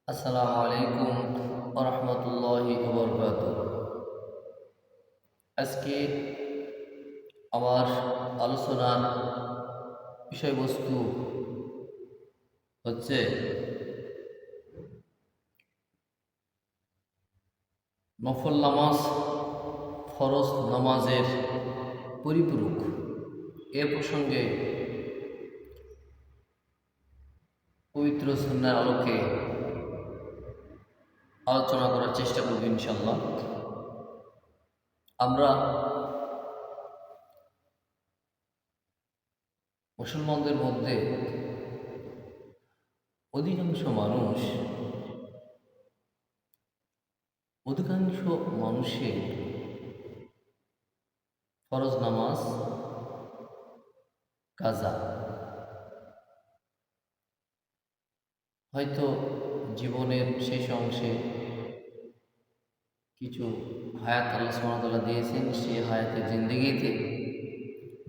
আসসালামু আলাইকুম ওয়া রাহমাতুল্লাহি ওয়া বারাকাতুহু। আজকে আমার আলোচনার বিষয়বস্তু হচ্ছে নফল নামাজ ফরজ নামাজের পরিপূরক। এ প্রসঙ্গে পবিত্র সুন্নাহর আলোকে আলোচনা করার চেষ্টা করব ইনশাআল্লাহ। আমরা মুসলমানদের মধ্যে অধিকাংশ মানুষ মানুষের ফরজ নামাজ কাজা। হয়তো জীবনের শেষ অংশে কিছু হায়াত আল্লাহ সুবহানাহু ওয়া তাআলা দিয়েছেন, সেই হায়াতের জিন্দেগিতে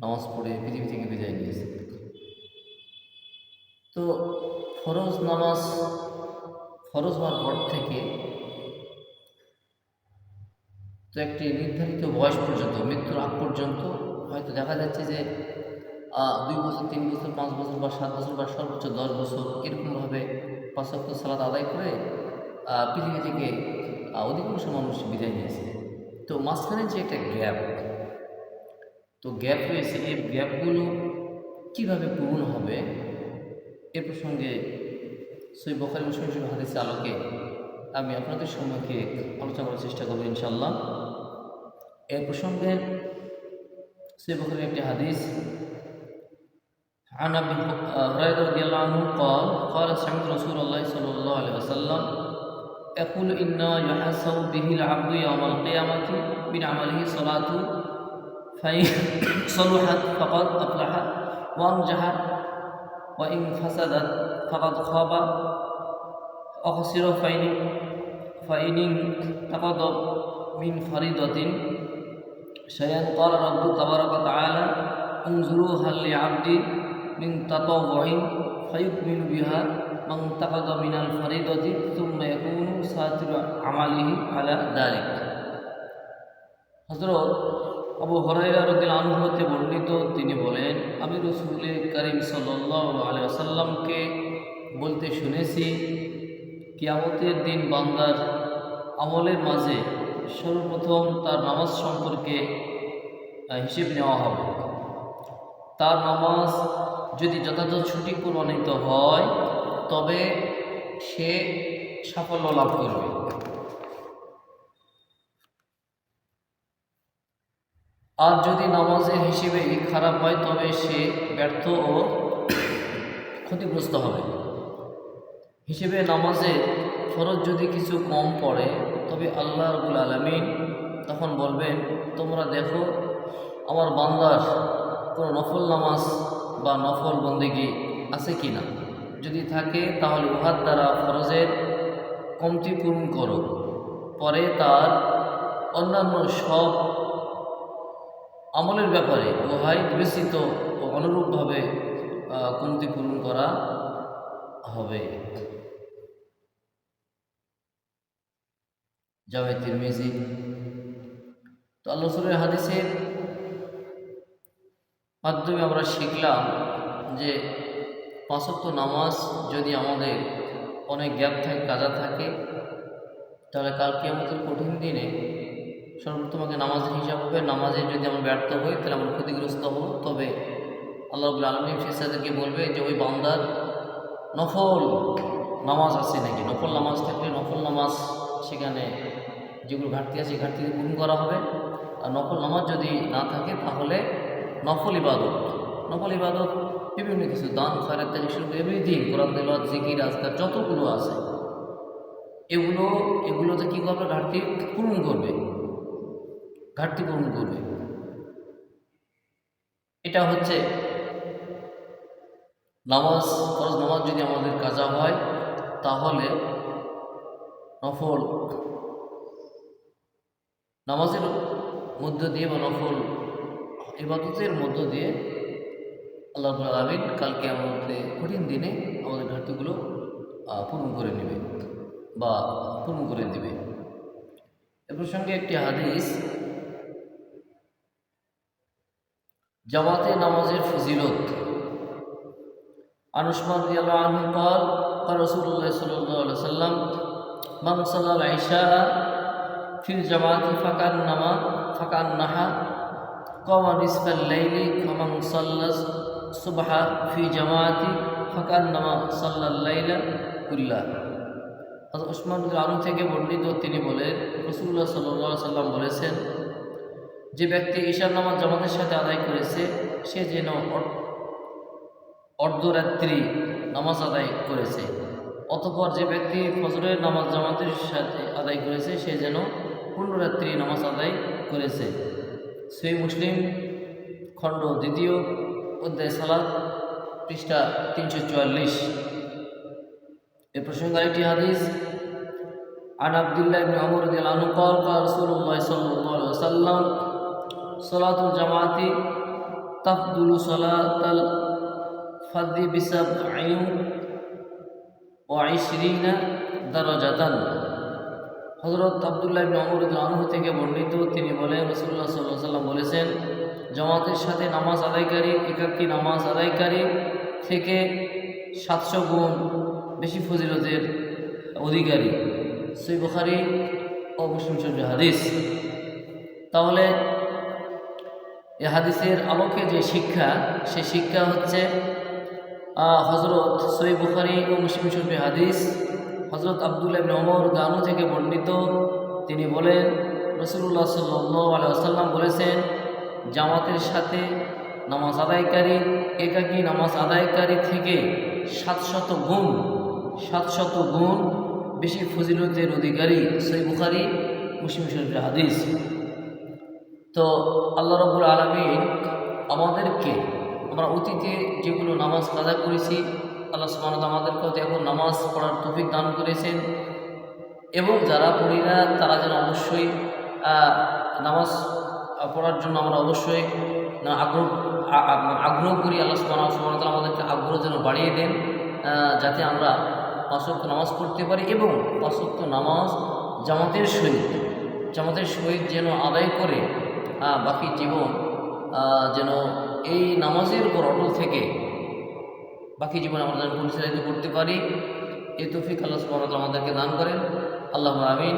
নামাজ পড়ে পৃথিবী থেকে বিদায় নিয়েছেন। তো ফরজ নামাজ ফরজ হওয়ার পর থেকে তো একটি নির্ধারিত বয়স পর্যন্ত, মৃত্যুর আগ পর্যন্ত হয়তো দেখা যাচ্ছে যে 2 বছর, 3 বছর, 5 বছর বা 7 বছর বা সর্বোচ্চ 10 বছর এরকমভাবে 5 ওয়াক্ত সালাত আদায় করে পৃথিবী থেকে অধিকাংশ মানুষ বিদায় নিয়েছে। তো মাঝখানে যে একটা গ্যাপ, তো গ্যাপ রয়েছে, এই গ্যাপগুলো কীভাবে পূরণ হবে এ প্রসঙ্গে সহিহ বুখারী মুসলিম শরীফ হাদিসের আলোকে আমি আপনাদের সম্মুখে আলোচনা করার চেষ্টা করব ইনশাআল্লাহ। এর প্রসঙ্গে সহিহ বুখারীর একটি হাদিস, عن أبي هريرة رضي الله عنه قال سمعت رسول الله صلى الله عليه وسلم يقول إنما يحاسب به العبد يوم القيامة من عمله صلاة فإن صلحت فقد أفلح وأنجح وإن فسدت فقد خاب وخسر فإن انتقض من فريضة شيئا قال رب تبارك وتعالى انظروا هل لعبدي من تطوع فيكمل بها من انتقض من الفريضة ثم يكون ساتر عمله على ذلك। হযরত আবু হুরায়রা রাদিয়াল্লাহু আনহু হতে বর্ণিত, তিনি বলেন, আমি রাসূল করিম সাল্লাল্লাহু আলাইহি ওয়াসাল্লামকে বলতে শুনেছি, কিয়ামতের দিন বান্দার আমলের মাঝে সর্বপ্রথম তার নামাজ সম্পর্কে হিসেব নেওয়া হবে। তার নামাজ যদি যথাযথ সঠিক প্রমাণিত হয় তবে সে সাফল্য লাভ করবে, আর যদি নামাজের হিসেবে খারাপ হয় তবে সে ব্যর্থ ও ক্ষতিগ্রস্ত হবে। হিসেবে নামাজে ফরজ যদি কিছু কম পড়ে তবে আল্লাহ রাব্বুল আলামিন তখন বলবেন, তোমরা দেখো আমার বান্দার কোনো নফল নামাজ বা নফল বন্দেগী আছে কি না, যদি থাকে তাহলে উহার দ্বারা ফরজের কমতি পূরণ করো, পরে তার অন্যান্য সব আমলের ব্যাপারে উহাই বিবেচিত ও অনুরূপভাবে কমতি পূরণ করা হবে। জামে তিরমিজি। তো আল্লাহ রাসূলের হাদিসের মাধ্যমে আমরা শিখলাম যে 5 ওয়াক্ত নামাজ যদি আমাদের অনেক গ্যাপ থাকে, কাজা থাকে, তাহলে কাল কিয়ামতের কঠিন দিনে সর্বপ্রথম আগে নামাজের হিসাব হবে। নামাজে যদি আমরা ব্যর্থ হই তাহলে আমরা ক্ষতিগ্রস্ত হব। তবে আল্লাহ রাব্বুল আলামিন ফেরেশতাদেরকে বলবে যে ওই বান্দার নফল নামাজ আছে নাকি, নফল নামাজ থাকলে নফল নামাজ সেখানে যেগুলো ঘাটতি আছে ঘাটতি পূরণ করা হবে। আর নফল নামাজ যদি না থাকে তাহলে নফল ইবাদত বিভিন্ন কিছু দান খয়রাত থেকে শুরু করে এভরিথিং, কোরআন তেলাওয়াত, জিকির, আজকার যতগুলো আছে এগুলোতে কী করবে, ঘাটতি পূরণ করবে। এটা হচ্ছে নামাজ। ফরজ নামাজ যদি আমাদের কাজা হয় তাহলে নফল নামাজের মধ্য দিয়ে বা নফল ইবাদতের মধ্য দিয়ে আল্লাহ রাব্বুল আলামিন কাল কিয়ামতের কঠিন দিনে আমাদের ঘাটতিগুলো পূরণ করে নেবে। বা পূর্ণ করে দিবে। এ প্রসঙ্গে একটি হাদিস, জামাতে নামাজের ফজিলত। আন উসমান রাদিয়াল্লাহু আনহু قال قال رسول الله صلى الله عليه وسلم من صلى العشاء في الجماعة فكأنها قام نصف الليل ومن صلى الصبح في جماعة فكأنما صلى الليل كله। হযরত উসমান রাদিয়াল্লাহু আনহু থেকে বর্ণিত, তিনি বলেন রাসূলুল্লাহ সাল্লাল্লাহু আলাইহি ওয়াসাল্লাম বলেছেন, যে ব্যক্তি ঈশার নামাজ জামাতের সাথে আদায় করেছে সে যেন অর্ধরাত্রি নামাজ আদায় করেছে, অতঃপর যে ব্যক্তি ফজরের নামাজ জামাতের সাথে আদায় করেছে সে যেন পূর্ণরাত্রি নামাজ আদায় করেছে। সহিহ মুসলিম খণ্ড 2 অধ্যায় সালাত, পৃষ্ঠা 344। এ প্রসঙ্গে আরেকটি হাদিস, আন আব্দুল্লাহ ইবনে ওমর রাদিয়াল্লাহু আনহু قال قال رسول الله صلى الله عليه وسلم صلاة الجماعة تفضل صلاة الفرد ب27 درجة। হযরত আব্দুল্লাহ ইবনে ওমর রাদিয়াল্লাহু আনহু থেকে বর্ণিত, তিনি বলেন রাসূলুল্লাহ সাল্লাল্লাহু আলাইহি ওয়াসাল্লাম বলেছেন, জামাতের সাথে নামাজ আদায়কারী একাকী নামাজ আদায়কারী থেকে 700 গুণ বেশি ফজিলতের অধিকারী। সহিহ বুখারী ও মুসলিম শরীফের হাদিস। তাহলে এই হাদিসের আলোকে যে শিক্ষা, সে শিক্ষা হচ্ছে হযরত সহিহ বুখারী ও মুসলিম শরীফের হাদিস, হযরত আব্দুল্লাহ ইবনে ওমর রাদিয়াল্লাহু আনহু থেকে বর্ণিত, তিনি বলেন রাসূলুল্লাহ সাল্লাল্লাহু আলাইহি ওয়াসাল্লাম বলেছেন, জামাতের সাথে নামাজ আদায়কারী একাকী নামাজ আদায়কারী থেকে 700 গুণ বেশি ফজিলতের অধিকারী। সহিহ বুখারী মুসলিম শরীফের হাদিস। তো আল্লাহ রাব্বুল আলামিন আমাদেরকে, আমরা অতীতে যেগুলো নামাজ কাজা করেছি, আল্লাহ সুবহানাহু ওয়া তাআলা আমাদেরকেও এখন নামাজ পড়ার তৌফিক দান করেছেন, এবং যারা পড়ি না তারা যেন অবশ্যই নামাজ পড়ার জন্য আমরা অবশ্যই আগ্রহ করি। আল্লাহ সুবহানাহু ওয়া তাআলা আমাদেরকে আগ্রহ যেন বাড়িয়ে দেন, যাতে আমরা 5 ওয়াক্ত নামাজ পড়তে পারি, এবং 5 ওয়াক্ত নামাজ জামাতের সহিত যেন আদায় করে বাকি জীবন যেন এই নামাজের উপর অটল থেকে বাকি জীবন আমরা যেন পরিচালিত করতে পারি। এই তৌফিক আল্লাহ সুবহানাহু ওয়া তাআলা আমাদেরকে দান করেন। আল্লাহুম্মা আমিন।